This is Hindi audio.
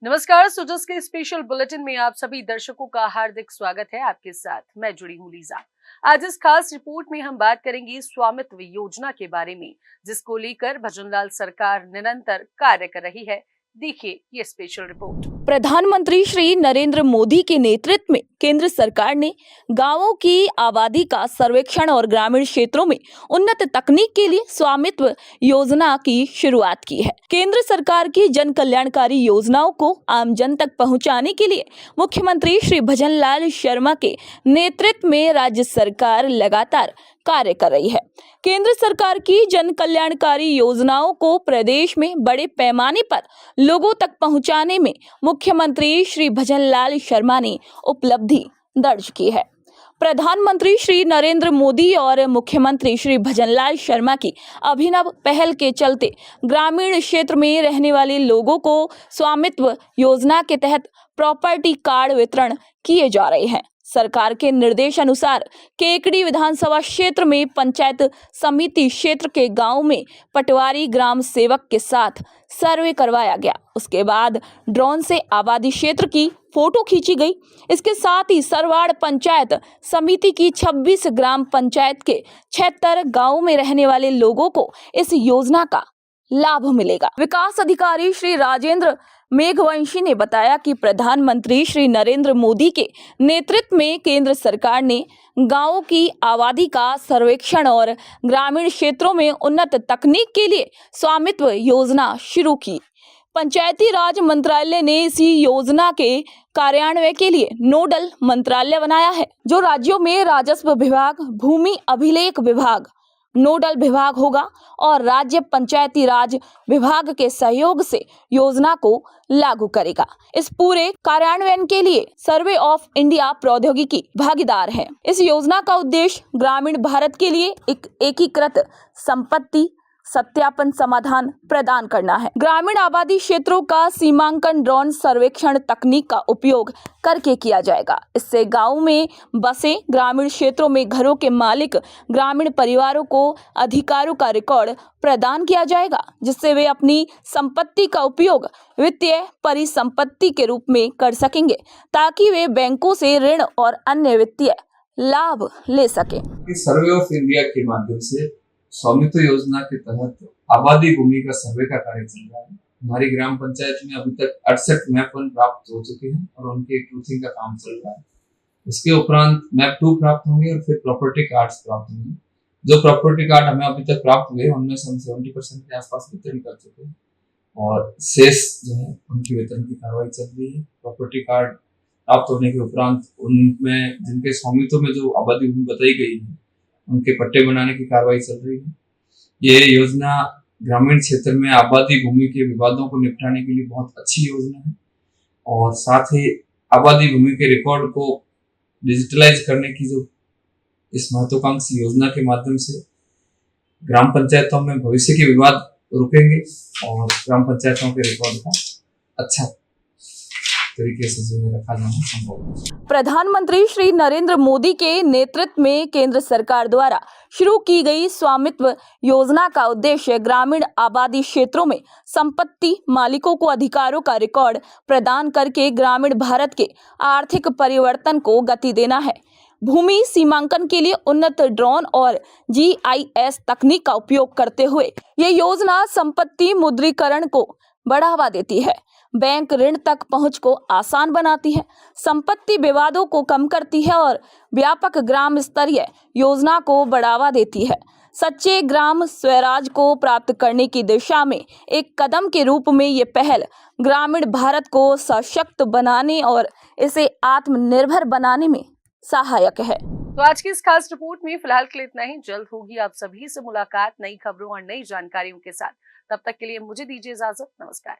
नमस्कार। सुजस के स्पेशल बुलेटिन में आप सभी दर्शकों का हार्दिक स्वागत है। आपके साथ मैं जुड़ी हूँ लीजा। आज इस खास रिपोर्ट में हम बात करेंगे स्वामित्व योजना के बारे में, जिसको लेकर भजनलाल सरकार निरंतर कार्य कर रही है। देखिए ये स्पेशल रिपोर्ट। प्रधानमंत्री श्री नरेंद्र मोदी के नेतृत्व में केंद्र सरकार ने गांवों की आबादी का सर्वेक्षण और ग्रामीण क्षेत्रों में उन्नत तकनीक के लिए स्वामित्व योजना की शुरुआत की है। केंद्र सरकार की जन कल्याणकारी योजनाओं को आम जन तक पहुंचाने के लिए मुख्यमंत्री श्री भजनलाल शर्मा के नेतृत्व में राज्य सरकार लगातार कार्य कर रही है। केंद्र सरकार की जन कल्याणकारी योजनाओं को प्रदेश में बड़े पैमाने पर लोगों तक पहुंचाने में मुख्यमंत्री श्री भजनलाल शर्मा ने उपलब्धि दर्ज की है। प्रधानमंत्री श्री नरेंद्र मोदी और मुख्यमंत्री श्री भजनलाल शर्मा की अभिनव पहल के चलते ग्रामीण क्षेत्र में रहने वाले लोगों को स्वामित्व योजना के तहत प्रॉपर्टी कार्ड वितरण किए जा रहे हैं। सरकार के निर्देशानुसार केकड़ी विधानसभा क्षेत्र में पंचायत समिति क्षेत्र के गांव में पटवारी ग्राम सेवक के साथ सर्वे करवाया गया। उसके बाद ड्रोन से आबादी क्षेत्र की फोटो खींची गई। इसके साथ ही सरवाड़ पंचायत समिति की 26 ग्राम पंचायत के 76 गांवों में रहने वाले लोगों को इस योजना का लाभ मिलेगा। विकास अधिकारी श्री राजेंद्र मेघवंशी ने बताया कि प्रधानमंत्री श्री नरेंद्र मोदी के नेतृत्व में केंद्र सरकार ने गांवों की आबादी का सर्वेक्षण और ग्रामीण क्षेत्रों में उन्नत तकनीक के लिए स्वामित्व योजना शुरू की। पंचायती राज मंत्रालय ने इसी योजना के कार्यान्वयन के लिए नोडल मंत्रालय बनाया है, जो राज्यों में राजस्व विभाग, भूमि अभिलेख विभाग नोडल विभाग होगा और राज्य पंचायती राज विभाग के सहयोग से योजना को लागू करेगा। इस पूरे कार्यान्वयन के लिए सर्वे ऑफ इंडिया प्रौद्योगिकी भागीदार है। इस योजना का उद्देश्य ग्रामीण भारत के लिए एक एकीकृत संपत्ति सत्यापन समाधान प्रदान करना है। ग्रामीण आबादी क्षेत्रों का सीमांकन ड्रोन सर्वेक्षण तकनीक का उपयोग करके किया जाएगा। इससे गांव में बसे ग्रामीण क्षेत्रों में घरों के मालिक ग्रामीण परिवारों को अधिकारों का रिकॉर्ड प्रदान किया जाएगा, जिससे वे अपनी संपत्ति का उपयोग वित्तीय परिसंपत्ति के रूप में कर सकेंगे, ताकि वे बैंकों से ऋण और अन्य वित्तीय लाभ ले सकें। सर्वे ऑफ इंडिया के माध्यम से स्वामित्व योजना के तहत आबादी भूमि का सर्वे का कार्य चल रहा है। हमारी ग्राम पंचायत में अभी तक 68 मैप 1 प्राप्त हो चुके हैं और उनके ट्रूथिंग का काम चल रहा है। उसके उपरांत मैप 2 प्राप्त होंगे और फिर प्रॉपर्टी कार्ड्स प्राप्त होंगे। जो प्रॉपर्टी कार्ड हमें अभी तक प्राप्त हुए उनमें से हम 70% के आसपास वितरण कर चुके हैं और शेष जो है उनकी वितरण की कार्रवाई चल रही है। प्रॉपर्टी कार्ड प्राप्त होने के उपरांत उनमें जिनके स्वामित्व में जो आबादी भूमि बताई गई है उनके पट्टे बनाने की कार्रवाई चल रही है। ये योजना ग्रामीण क्षेत्र में आबादी भूमि के विवादों को निपटाने के लिए बहुत अच्छी योजना है और साथ ही आबादी भूमि के रिकॉर्ड को डिजिटलाइज करने की जो इस महत्वाकांक्षी योजना के माध्यम से ग्राम पंचायतों में भविष्य के विवाद रुकेंगे और ग्राम पंचायतों के रिकॉर्ड का अच्छा तरीके से रखा जाना संभव है। प्रधानमंत्री श्री नरेंद्र मोदी के नेतृत्व में केंद्र सरकार द्वारा शुरू की गई स्वामित्व योजना का उद्देश्य ग्रामीण आबादी क्षेत्रों में संपत्ति मालिकों को अधिकारों का रिकॉर्ड प्रदान करके ग्रामीण भारत के आर्थिक परिवर्तन को गति देना है। भूमि सीमांकन के लिए उन्नत ड्रोन और GIS तकनीक का उपयोग करते हुए ये योजना संपत्ति मुद्रीकरण को बढ़ावा देती है, बैंक ऋण तक पहुंच को आसान बनाती है, संपत्ति विवादों को कम करती है और व्यापक ग्राम स्तरीय योजना को बढ़ावा देती है। सच्चे ग्राम स्वराज को प्राप्त करने की दिशा में एक कदम के रूप में ये पहल ग्रामीण भारत को सशक्त बनाने और इसे आत्मनिर्भर बनाने में सहायक है। तो आज की इस खास रिपोर्ट में फिलहाल के लिए इतना ही। जल्द होगी आप सभी से मुलाकात नई खबरों और नई जानकारियों के साथ। तब तक के लिए मुझे दीजिए इजाजत। नमस्कार।